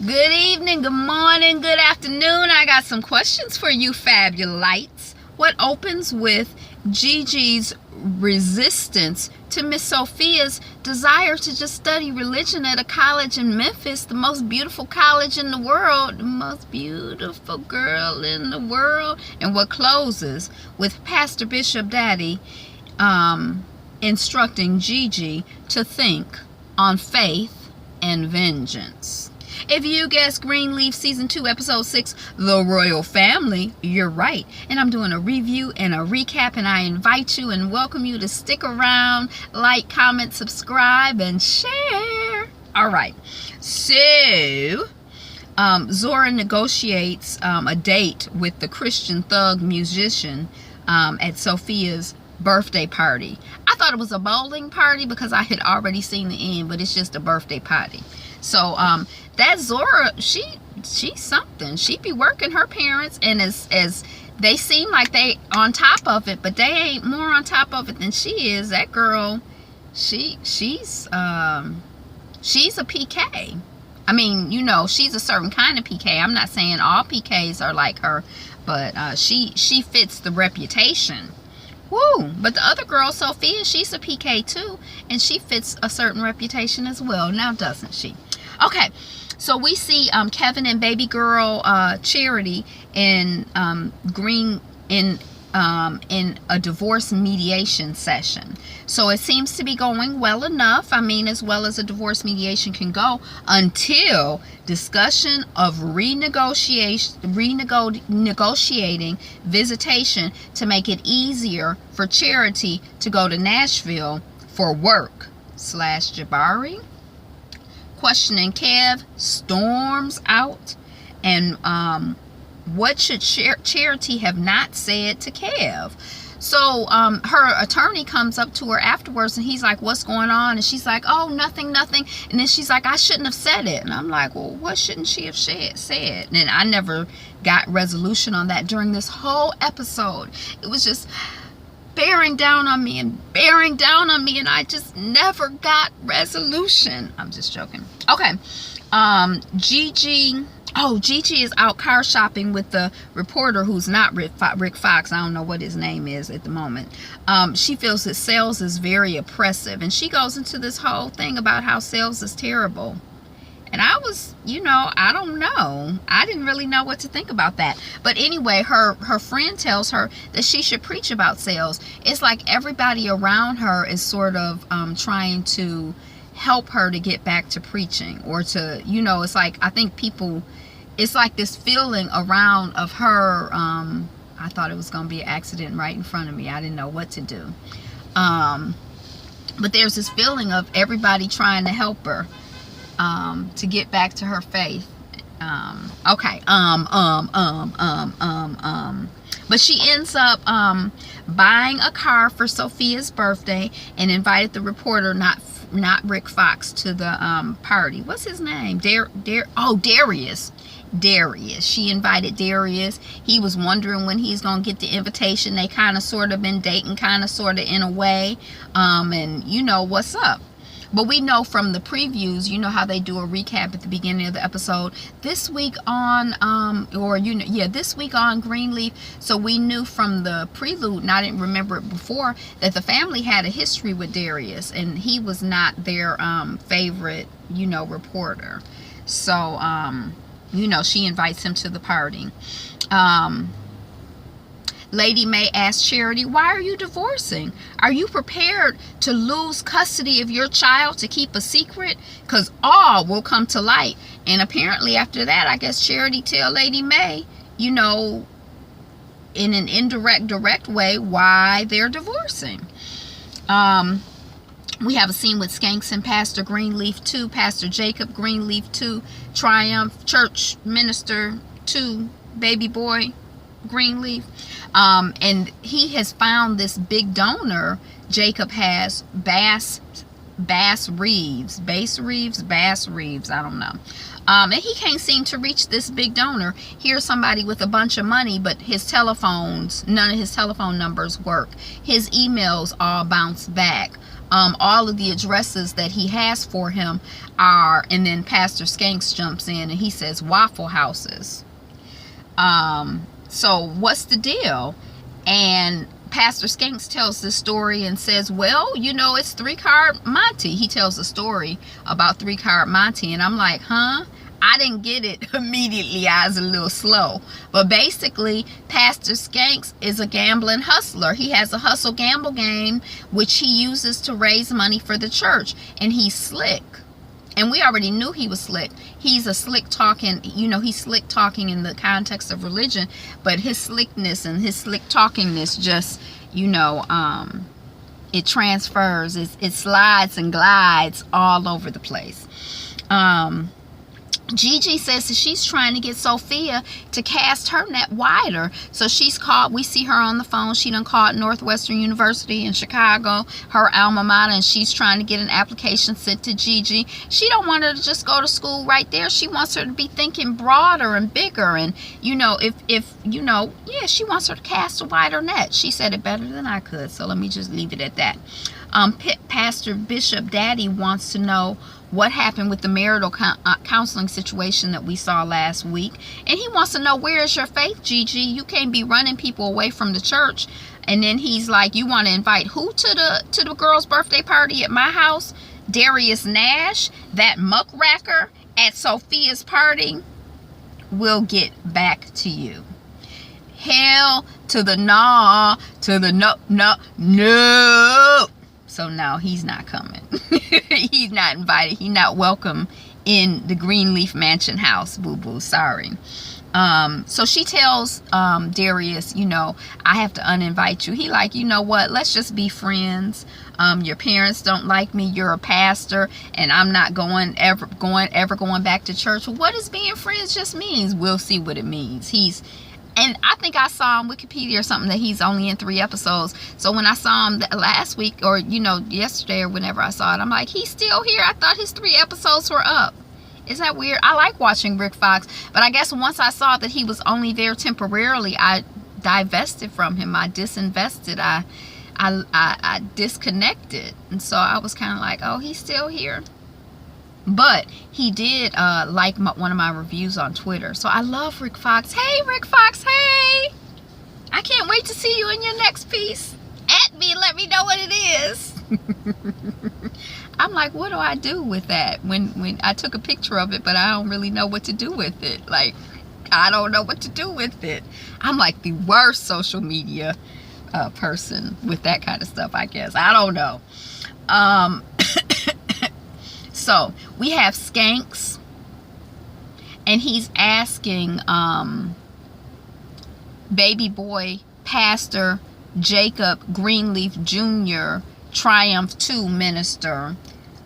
Good evening, good morning, good afternoon. I got some questions for you fabulites. What opens with Gigi's resistance to Miss Sophia's desire to just study religion at a college in Memphis, the most beautiful college in the world, the most beautiful girl in the world? And what closes with Pastor Bishop Daddy instructing Gigi to think on faith and vengeance. If you guessed Greenleaf Season 2, Episode 6, The Royal Family, you're right. And I'm doing a review and a recap, and I invite you and welcome you to stick around, like, comment, subscribe, and share. All right. So, Zora negotiates a date with the Christian thug musician at Sophia's birthday party. I thought it was a bowling party because I had already seen the end, but it's just a birthday party. So that Zora, she's something. She be working her parents, and as they seem like they on top of it, but they ain't more on top of it than she is. That girl, she's a PK. I mean, you know, she's a certain kind of PK. I'm not saying all PKs are like her, but she fits the reputation. Woo! But the other girl, Sophia, she's a PK too, and she fits a certain reputation as well. Now, doesn't she? Okay, so we see Kevin and baby girl Charity in a divorce mediation session. So it seems to be going well enough. I mean, as well as a divorce mediation can go, until discussion of renegotiating visitation to make it easier for Charity to go to Nashville for work / Jabari. Questioning Kev storms out, and what should Charity have not said to Kev? So her attorney comes up to her afterwards, and he's like, what's going on? And she's like, oh, nothing. And then she's like, I shouldn't have said it. And I'm like, well, what shouldn't she have said? And I never got resolution on that during this whole episode. It was just bearing down on me, and I just never got resolution. I'm just joking. Okay. Gigi is out car shopping with the reporter who's not Rick Fox. I don't know what his name is at the moment. She feels that sales is very oppressive, and she goes into this whole thing about how sales is terrible. And I was, I don't know. I didn't really know what to think about that. But anyway, her friend tells her that she should preach about sales. It's like everybody around her is sort of trying to help her to get back to preaching, or to, it's like, I think people, it's like this feeling around of her. I thought it was going to be an accident right in front of me. I didn't know what to do. But there's this feeling of everybody trying to help her to get back to her faith. Okay. But she ends up buying a car for Sophia's birthday and invited the reporter, not Rick Fox, to the party. What's his name? Darius. She invited Darius. He was wondering when he's gonna get the invitation. They kind of sort of been dating, kind of sort of in a way, and what's up. But we know from the previews, how they do a recap at the beginning of the episode. This week on, this week on Greenleaf. So we knew from the prelude, and I didn't remember it before, that the family had a history with Darius, and he was not their favorite, reporter. So, she invites him to the party. Lady May asks Charity, why are you divorcing? Are you prepared to lose custody of your child to keep a secret? Because all will come to light. And apparently after that, I guess Charity tell Lady May, in an direct way, why they're divorcing. We have a scene with Skanks and Pastor Greenleaf 2, Pastor Jacob Greenleaf 2, Triumph Church Minister 2, baby boy Greenleaf. And he has found this big donor. Jacob has Bass Reeves, I don't know. And he can't seem to reach this big donor. Here's somebody with a bunch of money, but none of his telephone numbers work. His emails all bounce back. all of the addresses that he has for him are, and then Pastor Skanks jumps in and he says Waffle Houses. So what's the deal? And Pastor Skanks tells this story and says, well, you know, it's 3-card Monte. He tells a story about 3-card Monte, and I'm like, huh? I didn't get it immediately. I was a little slow. But basically, Pastor Skanks is a gambling hustler. He has a hustle gamble game, which he uses to raise money for the church. And he's slick. And we already knew he was slick. He's a slick talking, you know, he's slick talking in the context of religion. But his slickness and his slick talkingness just, you know, it transfers. It slides and glides all over the place. Gigi says that she's trying to get Sophia to cast her net wider. So she's called, we see her on the phone. She done called Northwestern University in Chicago, her alma mater, and she's trying to get an application sent to Gigi. She don't want her to just go to school right there. She wants her to be thinking broader and bigger. And, you know, if you know, yeah, she wants her to cast a wider net. She said it better than I could. So let me just leave it at that. Pastor Bishop Daddy wants to know what happened with the marital counseling situation that we saw last week. And he wants to know, where is your faith, Gigi? You can't be running people away from the church. And then he's like, you want to invite who to the girl's birthday party at my house? Darius Nash, that muckracker at Sophia's party? We'll get back to you. Hell to the no, to the no. So no, he's not coming. He's not invited. He's not welcome in the Greenleaf Mansion house, boo-boo. Sorry. So she tells Darius, you know, I have to uninvite you. He like, you know what? Let's just be friends. Your parents don't like me. You're a pastor, and I'm not ever going back to church. What does being friends just means? We'll see what it means. And I think I saw on Wikipedia or something that he's only in 3 episodes. So when I saw him last week, or, you know, yesterday or whenever I saw it, I'm like, he's still here. I thought his 3 episodes were up. Is that weird? I like watching Rick Fox, but I guess once I saw that he was only there temporarily, I divested from him. I disinvested. I disconnected. And so I was kind of like, oh, he's still here. But he did like one of my reviews on Twitter. So I love Rick Fox. Hey, Rick Fox, hey! I can't wait to see you in your next piece. At me and let me know what it is. I'm like, what do I do with that? When I took a picture of it, but I don't really know what to do with it. Like, I don't know what to do with it. I'm like the worst social media person with that kind of stuff, I guess. I don't know. So we have Skanks, and he's asking baby boy Pastor Jacob Greenleaf Jr., Triumph 2 minister,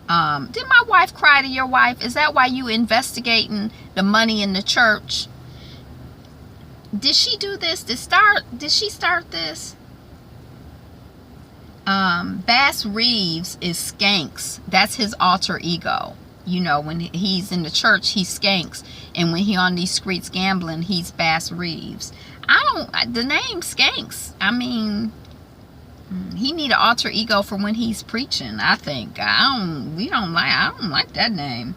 did my wife cry to your wife? Is that why you investigating the money in the church? Did she do this? Did she start this? Bass Reeves is Skanks. That's his alter ego. You know, when he's in the church, he's Skanks, and when he on these streets gambling, he's Bass Reeves. The name Skanks, I mean, he need an alter ego for when he's preaching. I think I don't like that name.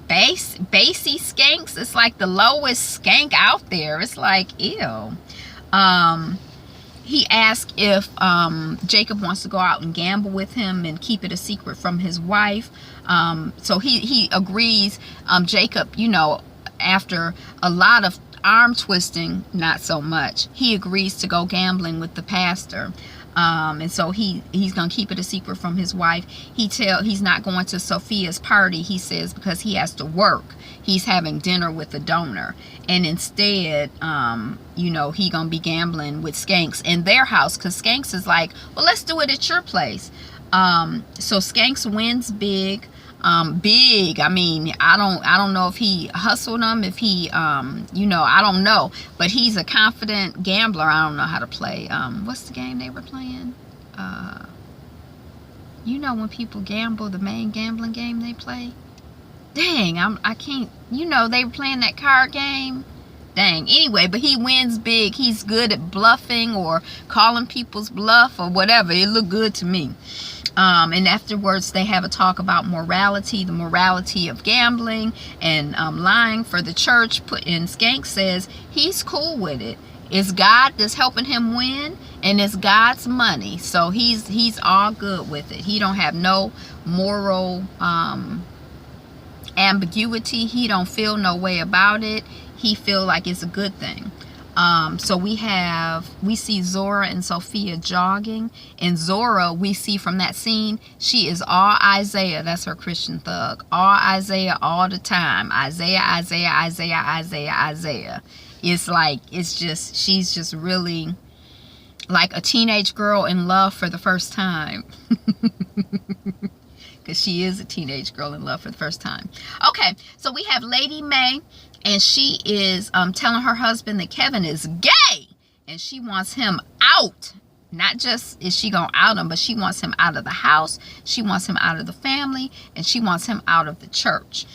Bassy Skanks. It's like the lowest skank out there. It's like, ew. He asked if Jacob wants to go out and gamble with him and keep it a secret from his wife. So he agrees. Jacob, you know, after a lot of arm twisting, not so much, he agrees to go gambling with the pastor. And so he's gonna keep it a secret from his wife. He's not going to Sophia's party, he says, because he has to work. He's having dinner with the donor, and instead you know, he gonna be gambling with Skanks in their house, because Skanks is like, well, let's do it at your place. So Skanks wins big. I mean, I don't know if he hustled them, if he you know, I don't know, but he's a confident gambler. I don't know how to play what's the game they were playing, you know, when people gamble, the main gambling game they play, dang, I can't, you know, they were playing that card game Dang. Anyway, but he wins big. He's good at bluffing or calling people's bluff or whatever. It looked good to me. And afterwards, they have a talk about morality, the morality of gambling and lying for the church. And Skank says he's cool with it. It's God that's helping him win, and it's God's money. So he's all good with it. He don't have no moral ambiguity. He don't feel no way about it. He feel like it's a good thing. So we see Zora and Sophia jogging, and Zora, we see from that scene, she is all Isaiah. That's her Christian thug. All Isaiah all the time. Isaiah, Isaiah, Isaiah, Isaiah, Isaiah. It's like, she's just really like a teenage girl in love for the first time. Because she is a teenage girl in love for the first time. Okay, so we have Lady May, and she is telling her husband that Kevin is gay, and she wants him out. Not just is she gonna out him, but she wants him out of the house, she wants him out of the family, and she wants him out of the church.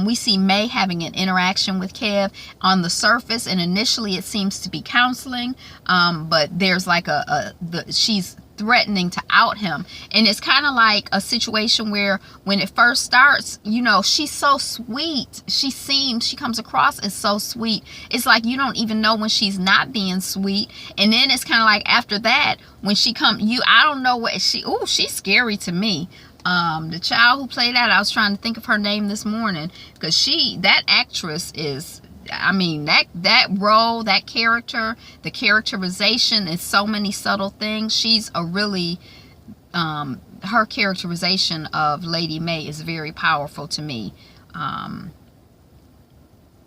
We see May having an interaction with Kev on the surface, and initially it seems to be counseling, but there's like she's threatening to out him, and it's kind of like a situation where when it first starts, you know, she's so sweet. She comes across as so sweet. It's like you don't even know when she's not being sweet, and then it's kind of like after that when I don't know what she's scary to me. The child who played that, I was trying to think of her name this morning, because that actress is, I mean, that role, that character, the characterization is so many subtle things. She's a really, her characterization of Lady May is very powerful to me.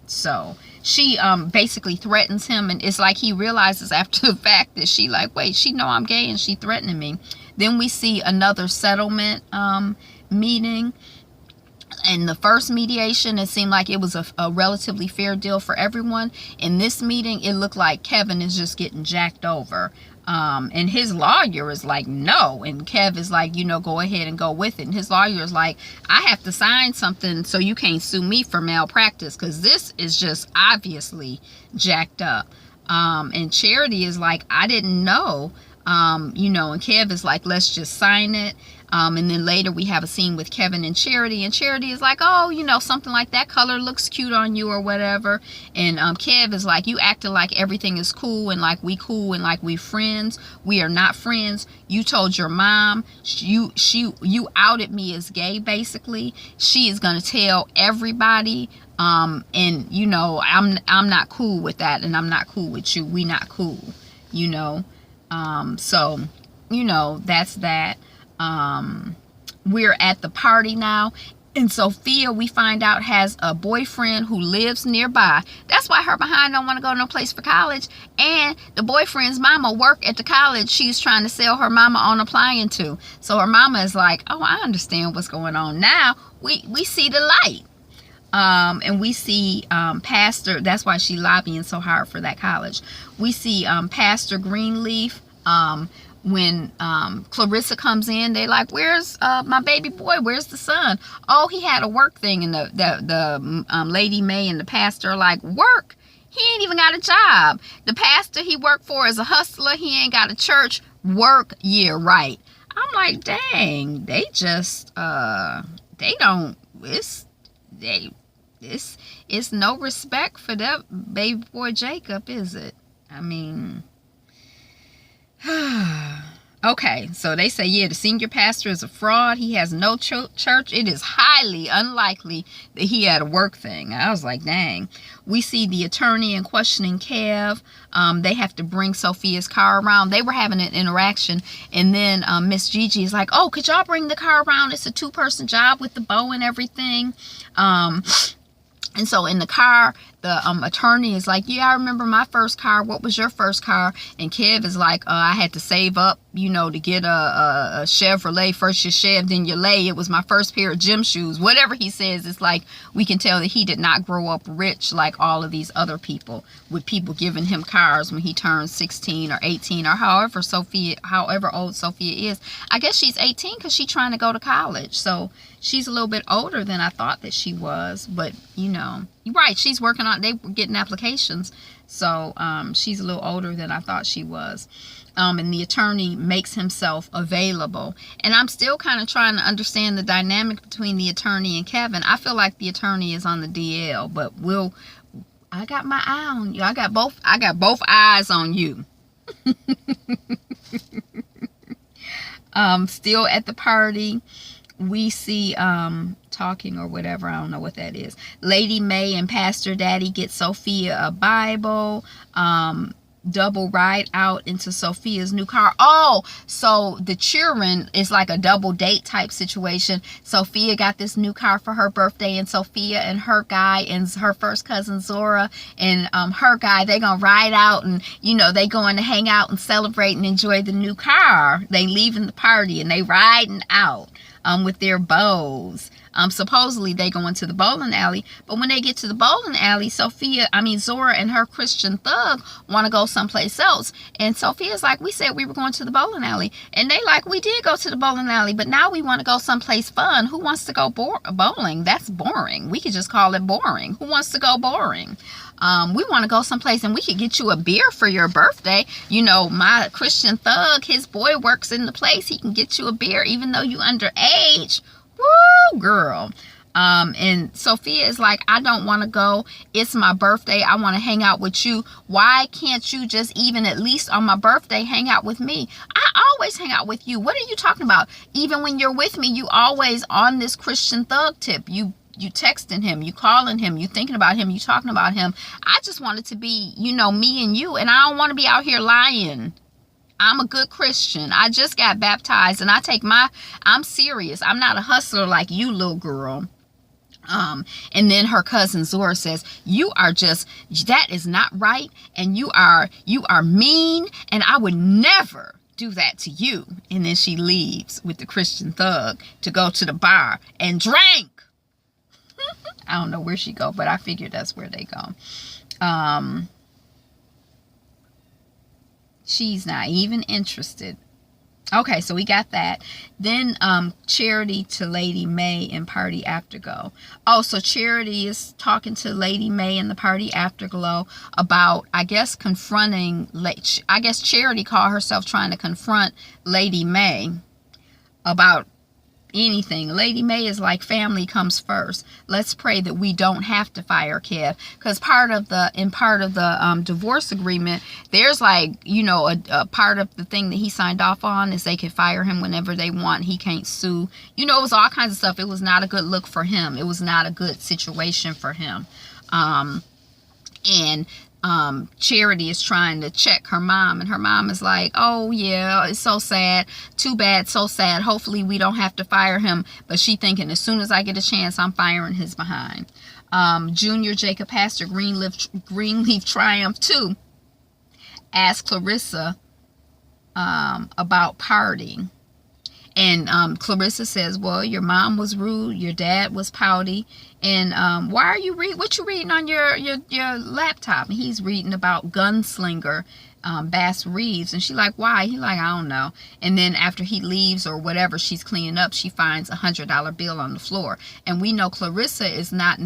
So she basically threatens him, and it's like he realizes after the fact that she like, wait, she know I'm gay and she threatening me. Then we see another settlement meeting. In the first mediation, it seemed like it was a relatively fair deal for everyone. In this meeting, it looked like Kevin is just getting jacked over. And his lawyer is like, no. And Kev is like, you know, go ahead and go with it. And his lawyer is like, I have to sign something so you can't sue me for malpractice, because this is just obviously jacked up. And Charity is like, I didn't know. You know, and Kev is like, let's just sign it. And then later we have a scene with Kevin and Charity is like, oh, you know, something like that color looks cute on you or whatever. And Kev is like, you acting like everything is cool and like we cool and like we friends. We are not friends. You told your mom, you outed me as gay, basically. She is gonna tell everybody. And you know, I'm not cool with that, and I'm not cool with you. We not cool, you know. So, you know, that's that. We're at the party now, and Sophia, we find out, has a boyfriend who lives nearby. That's why her behind don't want to go no place for college. And the boyfriend's mama work at the college she's trying to sell her mama on applying to. So her mama is like, oh, I understand what's going on. Now we see the light. And we see Pastor, that's why she lobbying so hard for that college. We see Pastor Greenleaf. When Clarissa comes in, they like, where's my baby boy? Where's the son? Oh, he had a work thing. And the Lady May and the pastor are like, work? He ain't even got a job. The pastor he worked for is a hustler. He ain't got a church. Work? Yeah, right. I'm like, dang, they just they don't, it's no respect for that baby boy Jacob, is it? I mean, okay, so they say, yeah, the senior pastor is a fraud. He has no church. It is highly unlikely that he had a work thing. I was like, dang. We see the attorney and questioning Kev. They have to bring Sophia's car around. They were having an interaction, and then Miss Gigi is like, oh, could y'all bring the car around? It's a 2-person job with the bow and everything. And so in the car, the attorney is like, yeah, I remember my first car. What was your first car? And Kev is like, I had to save up, you know, to get a Chevrolet. First you Chev, then you lay. It was my first pair of gym shoes. Whatever he says, it's like we can tell that he did not grow up rich like all of these other people, with people giving him cars when he turns 16 or 18 or however old Sophia is. I guess she's 18 because she's trying to go to college. So she's a little bit older than I thought that she was. But, you know, you're right. She's working on, they were getting applications. So she's a little older than I thought she was. And the attorney makes himself available. And I'm still kind of trying to understand the dynamic between the attorney and Kevin. I feel like the attorney is on the DL, but I got my eye on you. I got both eyes on you. Still at the party, we see talking or whatever, I don't know what that is. Lady May and Pastor Daddy get Sophia a Bible. Double ride out into Sophia's new car. Oh, so the children is like a double date type situation. Sophia got this new car for her birthday, and Sophia and her guy and her first cousin Zora and her guy, they gonna ride out, and you know, they going to hang out and celebrate and enjoy the new car. They leaving the party and they riding out with their bows. Supposedly they go into the bowling alley, but when they get to the bowling alley, Zora and her Christian thug want to go someplace else. And Sophia's like, we said we were going to the bowling alley. And they like, we did go to the bowling alley, but now we want to go someplace fun. Who wants to go bowling? That's boring. We could just call it boring. Who wants to go boring? We want to go someplace and we could get you a beer for your birthday. You know, my Christian thug, his boy works in the place. He can get you a beer even though you underage. Woo, girl. And Sophia is like, I don't want to go. It's my birthday. I want to hang out with you. Why can't you just even at least on my birthday hang out with me? I always hang out with you. What are you talking about? Even when you're with me, you always on this Christian thug tip. You texting him, you calling him, you thinking about him, you talking about him. I just want it to be, you know, me and you, and I don't want to be out here lying. I'm a good Christian. I just got baptized, and I'm serious. I'm not a hustler like you, little girl. And then her cousin Zora says, that is not right, and you are mean, and I would never do that to you. And then she leaves with the Christian thug to go to the bar and drink. I don't know where she go, but I figured that's where they go. She's not even interested. Okay, so we got that. Then Charity to Lady May in Party Afterglow. Oh, so Charity is talking to Lady May in the Party Afterglow about, I guess, Charity called herself trying to confront Lady May about anything. Lady May is like, family comes first. Let's pray that we don't have to fire Kev, because part of the divorce agreement, there's like, you know, a part of the thing that he signed off on is they could fire him whenever they want. He can't sue. You know, it was all kinds of stuff. It was not a good look for him. It was not a good situation for him. Charity is trying to check her mom, and her mom is like, oh yeah, it's so sad, too bad, so sad, hopefully we don't have to fire him. But she thinking, as soon as I get a chance, I'm firing his behind. Junior Jacob Pastor Greenleaf Triumph 2 asked Clarissa about partying. And Clarissa says, well, your mom was rude, your dad was pouty, and why are you what you reading on your laptop? And he's reading about Gunslinger, Bass Reeves, and she like, why? He like, I don't know. And then after he leaves or whatever she's cleaning up, she finds $100 bill on the floor, and we know Clarissa is not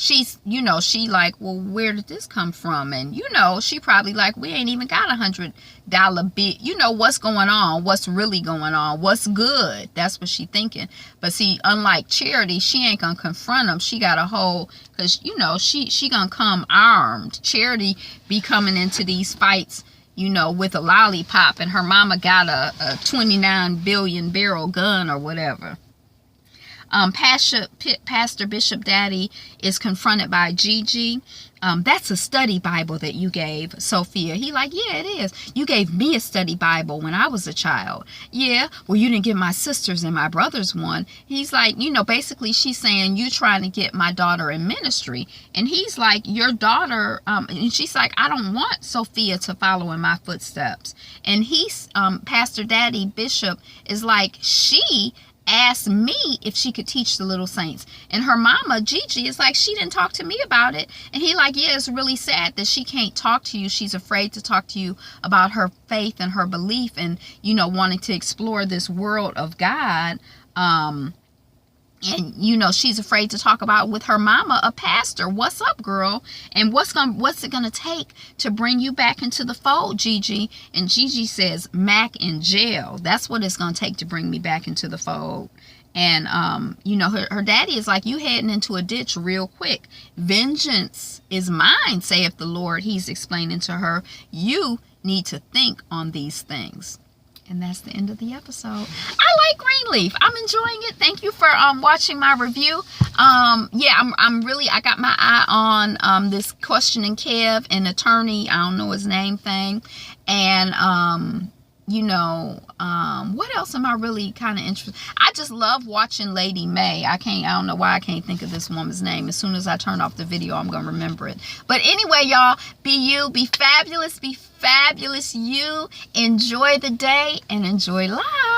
she's, you know, she like, well, where did this come from? And, you know, she probably like, we ain't even got $100 bill. You know, what's going on? What's really going on? What's good? That's what she thinking. But see, unlike Charity, she ain't gonna confront him. She got a whole, because, you know, she gonna come armed. Charity be coming into these fights, you know, with a lollipop, and her mama got a 29 billion barrel gun or whatever. Pastor Bishop Daddy is confronted by Gigi. That's a study Bible that you gave Sophia. He like, yeah, it is. You gave me a study Bible when I was a child. Yeah, well, you didn't give my sisters and my brothers one. He's like, you know, basically she's saying, you trying to get my daughter in ministry. And he's like, your daughter, and she's like, I don't want Sophia to follow in my footsteps. And he's, Pastor Daddy Bishop is like, she asked me if she could teach the little saints, and her mama Gigi is like, she didn't talk to me about it. And he like, yeah, it's really sad that she can't talk to you. She's afraid to talk to you about her faith and her belief, and, you know, wanting to explore this world of God. And you know, she's afraid to talk about with her mama, a pastor. What's up, girl? And what's it gonna take to bring you back into the fold, Gigi? And Gigi says, Mac in jail. That's what it's gonna take to bring me back into the fold. And you know, her daddy is like, you heading into a ditch real quick. Vengeance is mine, saith the Lord. He's explaining to her, you need to think on these things. And that's the end of the episode. I like Greenleaf. I'm enjoying it. Thank you for watching my review. Yeah, I'm really, I got my eye on this questioning Kev, an attorney, I don't know his name thing. And you know, what else am I really kind of interested? I just love watching Lady May. I don't know why I can't think of this woman's name. As soon as I turn off the video, I'm gonna remember it. But anyway, y'all, be you, be fabulous, you. Enjoy the day and enjoy life.